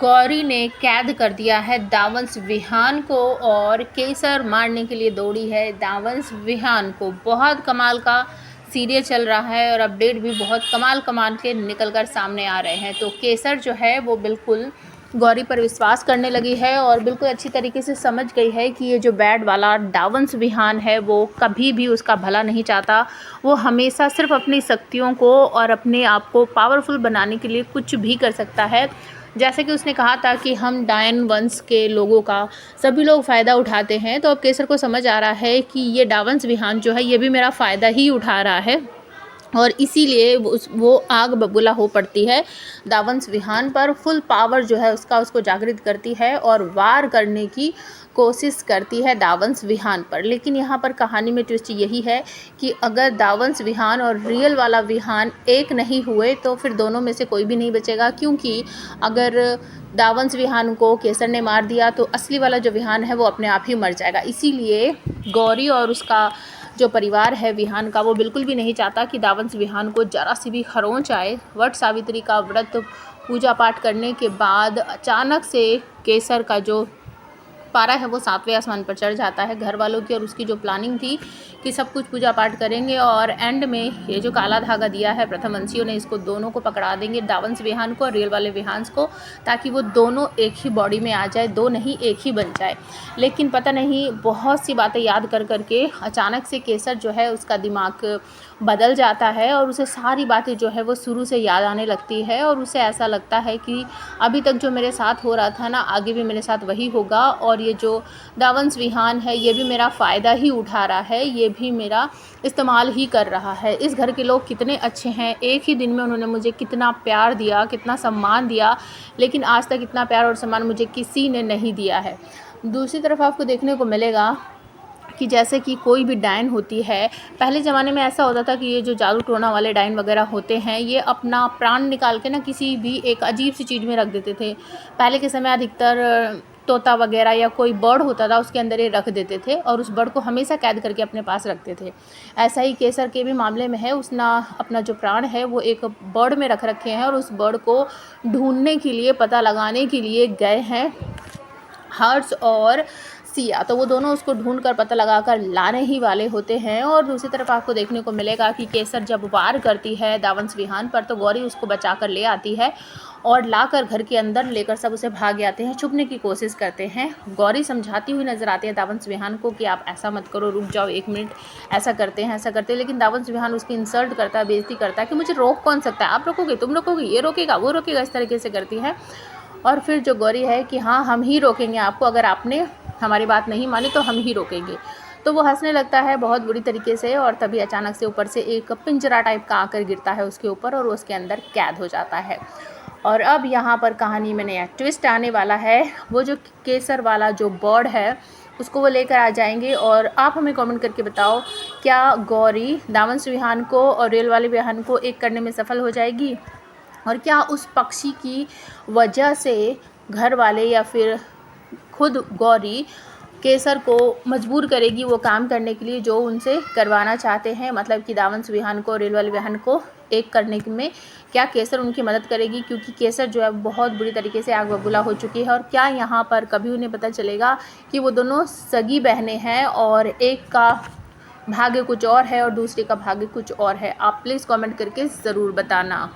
गौरी ने कैद कर दिया है दावंश विहान को और केसर मारने के लिए दौड़ी है दावंश विहान को। बहुत कमाल का सीरियल चल रहा है और अपडेट भी बहुत कमाल कमाल के निकल कर सामने आ रहे हैं। तो केसर जो है वो बिल्कुल गौरी पर विश्वास करने लगी है और बिल्कुल अच्छी तरीके से समझ गई है कि ये जो बैड वाला दावंश विहान है वो कभी भी उसका भला नहीं चाहता। वो हमेशा सिर्फ अपनी शक्तियों को और अपने आप को पावरफुल बनाने के लिए कुछ भी कर सकता है। जैसे कि उसने कहा था कि हम डायन वंश के लोगों का सभी लोग फ़ायदा उठाते हैं, तो अब केसर को समझ आ रहा है कि ये दावंश विहान जो है ये भी मेरा फ़ायदा ही उठा रहा है और इसीलिए वो आग बबूला हो पड़ती है दावंश विहान पर। फुल पावर जो है उसको जागृत करती है और वार करने की कोशिश करती है दावंश विहान पर। लेकिन यहाँ पर कहानी में ट्विस्ट यही है कि अगर दावंश विहान और रियल वाला विहान एक नहीं हुए तो फिर दोनों में से कोई भी नहीं बचेगा, क्योंकि अगर दावंश विहान को केसर ने मार दिया तो असली वाला जो विहान है वो अपने आप ही मर जाएगा। इसीलिए गौरी और उसका जो परिवार है विहान का वो बिल्कुल भी नहीं चाहता कि दावंश विहान को जरा सी भी खरोंच आए। वट सावित्री का व्रत पूजा पाठ करने के बाद अचानक से केसर का जो पारा है वो 7वें आसमान पर चढ़ जाता है। घर वालों की और उसकी जो प्लानिंग थी कि सब कुछ पूजा पाठ करेंगे और एंड में ये जो काला धागा दिया है प्रथमवंशियों ने, इसको दोनों को पकड़ा देंगे, दावंश विहान को और रियल वाले विहान को, ताकि वो दोनों एक ही बॉडी में आ जाए, दो नहीं एक ही बन जाए। लेकिन पता नहीं बहुत सी बातें याद कर करके अचानक से केसर जो है उसका दिमाग बदल जाता है और उसे सारी बातें जो है वो शुरू से याद आने लगती है और उसे ऐसा लगता है कि अभी तक जो मेरे साथ हो रहा था ना, आगे भी मेरे साथ वही होगा और ये जो दावंश विहान है ये भी मेरा फ़ायदा ही उठा रहा है, ये भी मेरा इस्तेमाल ही कर रहा है। इस घर के लोग कितने अच्छे हैं, एक ही दिन में उन्होंने मुझे कितना प्यार दिया, कितना सम्मान दिया, लेकिन आज तक इतना प्यार और सम्मान मुझे किसी ने नहीं दिया है। दूसरी तरफ आपको देखने को मिलेगा कि जैसे कि कोई भी डायन होती है, पहले ज़माने में ऐसा होता था कि ये जो जादू टोना वाले डायन वगैरह होते हैं ये अपना प्राण निकाल के ना किसी भी एक अजीब सी चीज़ में रख देते थे। पहले के समय अधिकतर तोता वगैरह या कोई बर्ड होता था उसके अंदर ये रख देते थे और उस बर्ड को हमेशा कैद करके अपने पास रखते थे। ऐसा ही केसर के भी मामले में है, उसने अपना जो प्राण है वो एक बर्ड में रख रखे हैं और उस बर्ड को ढूंढने के लिए, पता लगाने के लिए गए हैं हर्ष और सिया। तो वो दोनों उसको ढूंढ कर पता लगाकर लाने ही वाले होते हैं। और दूसरी तरफ आपको देखने को मिलेगा कि केसर जब वार करती है दावंश विहान पर तो गौरी उसको बचा कर ले आती है और लाकर घर के अंदर लेकर सब उसे भाग जाते हैं, छुपने की कोशिश करते हैं। गौरी समझाती हुई नजर आती है दावंश विहान को कि आप ऐसा मत करो, रुक जाओ 1 मिनट, ऐसा करते हैं ऐसा करते हैं। लेकिन दावंश विहान उसकी इंसल्ट करता है, बेइज्जती करता है कि मुझे रोक कौन सकता है, आप रोकोगे, तुम रोकोगे, ये रोकेगा, वो रोकेगा, इस तरीके से करती है। और फिर जो गौरी है कि हाँ हम ही रोकेंगे आपको, अगर आपने हमारी बात नहीं मानी तो हम ही रोकेंगे। तो वो हंसने लगता है बहुत बुरी तरीके से और तभी अचानक से ऊपर से एक पिंजरा टाइप का आकर गिरता है उसके ऊपर और उसके अंदर कैद हो जाता है। और अब यहाँ पर कहानी में नया ट्विस्ट आने वाला है। वो जो केसर वाला जो बर्ड है उसको वो लेकर आ जाएंगे और आप हमें कमेंट करके बताओ क्या गौरी दावंश विहान को और रियल वाले विहान को एक करने में सफल हो जाएगी, और क्या उस पक्षी की वजह से घर वाले या फिर खुद गौरी केसर को मजबूर करेगी वो काम करने के लिए जो उनसे करवाना चाहते हैं, मतलब कि दावंश विहान को रियल वाले विहान को एक करने में क्या केसर उनकी मदद करेगी, क्योंकि केसर जो है बहुत बुरी तरीके से आग बबूला हो चुकी है। और क्या यहाँ पर कभी उन्हें पता चलेगा कि वो दोनों सगी बहनें हैं और एक का भाग्य कुछ और है और दूसरे का भाग्य कुछ और है। आप प्लीज़ कमेंट करके ज़रूर बताना।